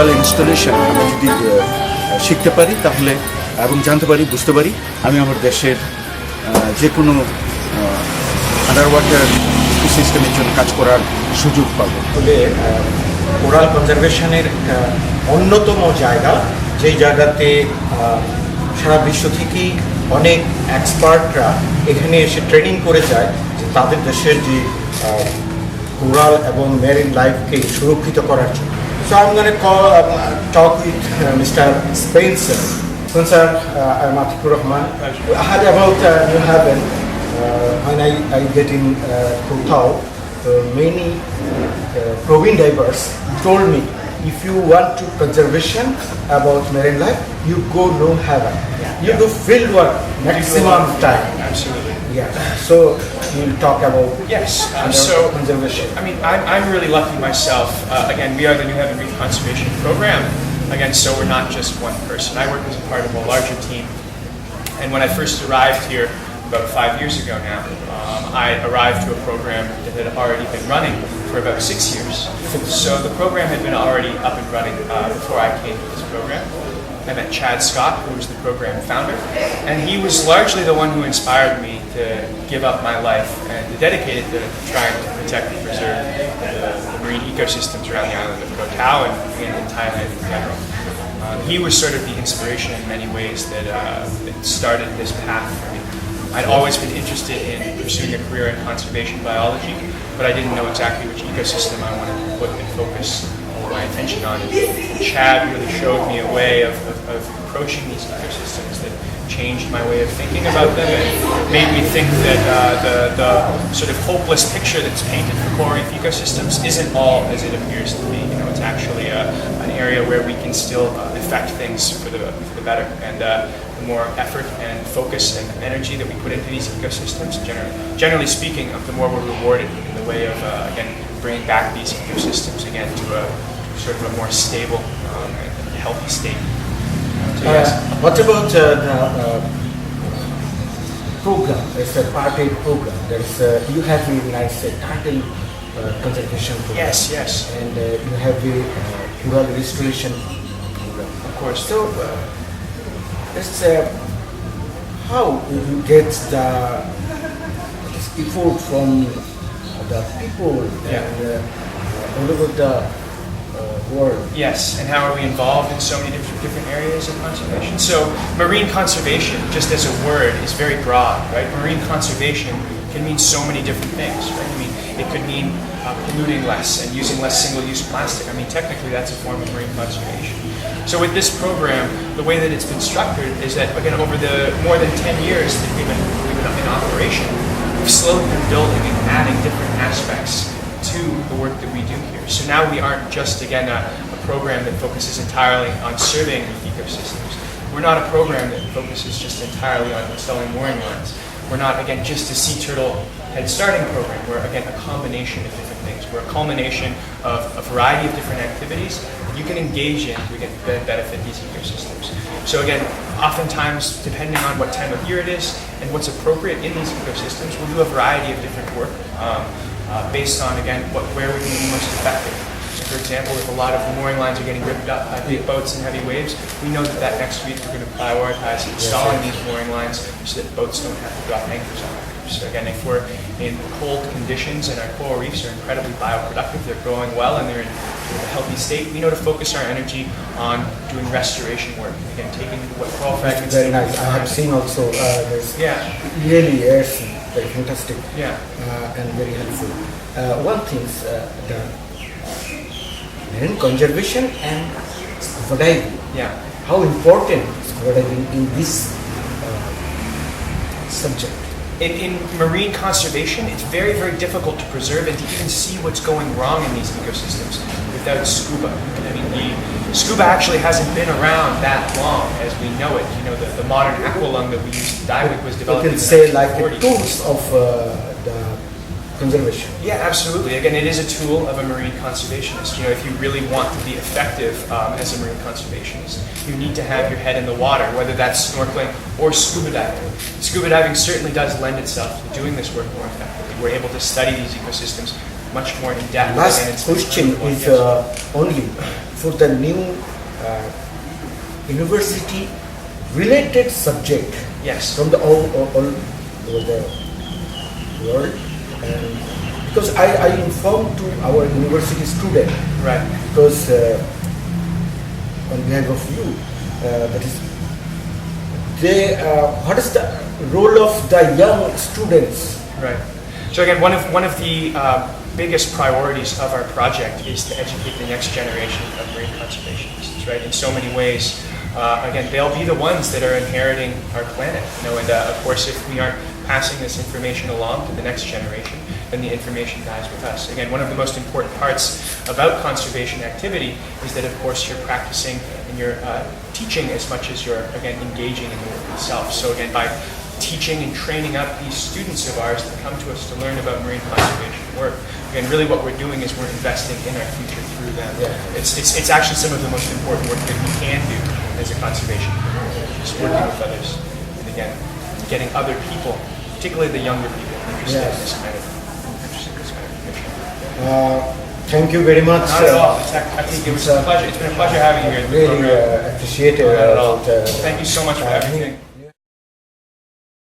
Coral installation আমরা যদি শিখতে পারি তাহলে এবং জানতে পারি, বুঝতে পারি, আমি আমার দেশের যে কোনো আন্ডার ওয়াটার ইকোসিস্টেমের জন্য কাজ করার সুযোগ পাবো। আসলে কোরাল কনজারভেশনের একটা অন্যতম জায়গা, যেই জায়গাতে সারা বিশ্ব থেকেই অনেক এক্সপার্টরা এখানে এসে ট্রেনিং করে যায় যে তাদের দেশের যে কোরাল এবং মেরিন লাইফকে সুরক্ষিত করার জন্য। So I'm going to talk with Mr. Spencer. Spencer, I'm Atiq Rahman. I heard about New Haven when I get in Kurtau. Many Provin divers told me if you want to conservation about marine life, you go New Haven. You do field work maximum time. Absolutely. Yeah. So we'll talk about conservation. I mean, I'm really lucky myself. Again, we are the New Haven Reef Conservation Program. Again, so we're not just one person. I work as a part of a larger team. And when I first arrived here about 5 years ago now, I arrived to a program that had already been running for about 6 years. So the program had been already up and running before I came to this program. I met Chad Scott, who was the program founder, and he was largely the one who inspired me to give up my life and to dedicate it to trying to protect and preserve the marine ecosystems around the island of Koh Tao and in Thailand in general. He was sort of the inspiration in many ways that started this path for me. I'd always been interested in pursuing a career in conservation biology, but I didn't know exactly which ecosystem I wanted to put and focus my attention on. And Chad really showed me a way of approaching these ecosystems that changed my way of thinking about them and made me think that the sort of hopeless picture that's painted for coral reef ecosystems isn't all as it appears to be. You know, it's actually an area where we can still affect things for the better. And the more effort and focus and energy that we put into these ecosystems, generally speaking, the more we're rewarded in the way of again bringing back these ecosystems again to a sort of a more stable and healthy state. What about the program? It's a part-aid program. There's you have a nice title conservation program. Yes. And you have a coral restoration program. Of course. So it's how you get the effort from the people and all over the world. Yes, and how are we involved in so many different areas of conservation? So marine conservation, just as a word, is very broad, right? Marine conservation can mean so many different things, right? I mean, it could mean polluting less and using less single-use plastic. I mean, technically that's a form of marine conservation. So with this program, the way that it's been structured is that, again, over the more than 10 years that we've been in operation, we've slowly been building and adding different aspects to the work that we do here. So now we aren't just, again, a program that focuses entirely on surveying the ecosystems. We're not a program that focuses just entirely on installing mooring lines. We're not, again, just a sea turtle head starting program. We're, again, a combination of different things. We're a culmination of a variety of different activities that you can engage in to again, benefit these ecosystems. So again, oftentimes, depending on what time of year it is and what's appropriate in these ecosystems, we'll do a variety of different work based on, again, where we can be most effective. So for example, if a lot of the mooring lines are getting ripped up by big boats and heavy waves, we know that next week we're going to prioritize installing these mooring lines so that boats don't have to drop anchors on our reefs. So again, if we're in cold conditions and our coral reefs are incredibly bioproductive, they're growing well and they're in a healthy state, we know to focus our energy on doing restoration work. Again, taking what coral fragments... Very nice. I have seen also this really very fantastic and very helpful. One thing is the marine conservation and scuba diving. How important is scuba diving in this subject? In marine conservation, it's very, very difficult to preserve and to even see what's going wrong in these ecosystems without scuba. I mean, scuba actually hasn't been around that long as we know it. You know, the modern aqualung that we use to dive with was developed in the 1940s. You can say like the tools of the conservation. Yeah, absolutely. Again, it is a tool of a marine conservationist. You know, if you really want to be effective as a marine conservationist, you need to have your head in the water, whether that's snorkeling or scuba diving. Scuba diving certainly does lend itself to doing this work more effectively. We're able to study these ecosystems much more in depth. Last question is only for the new university related subject Yes. from the all over the world, and because I informed to our university student, Right. because on behalf of you, that is, they what is the role of the young students? Right. So again, one of the biggest priorities of our project is to educate the next generation of marine conservationists, right? In so many ways, again, they'll be the ones that are inheriting our planet, you know, and of course, if we aren't passing this information along to the next generation, then the information dies with us. Again, one of the most important parts about conservation activity is that, of course, you're practicing and you're teaching as much as you're, again, engaging in the work itself. So again, by teaching and training up these students of ours that come to us to learn about marine conservation work, again, really what we're doing is we're investing in our future through them. Yeah. It's actually some of the most important work that we can do as a conservation community, just working with others. And again, getting other people, particularly the younger people, interested in this kind of mission. Thank you very much. Not at all. I think it was a pleasure. It's been a pleasure having you here at the Really program. appreciate it. Not at all. Thank you so much for everything.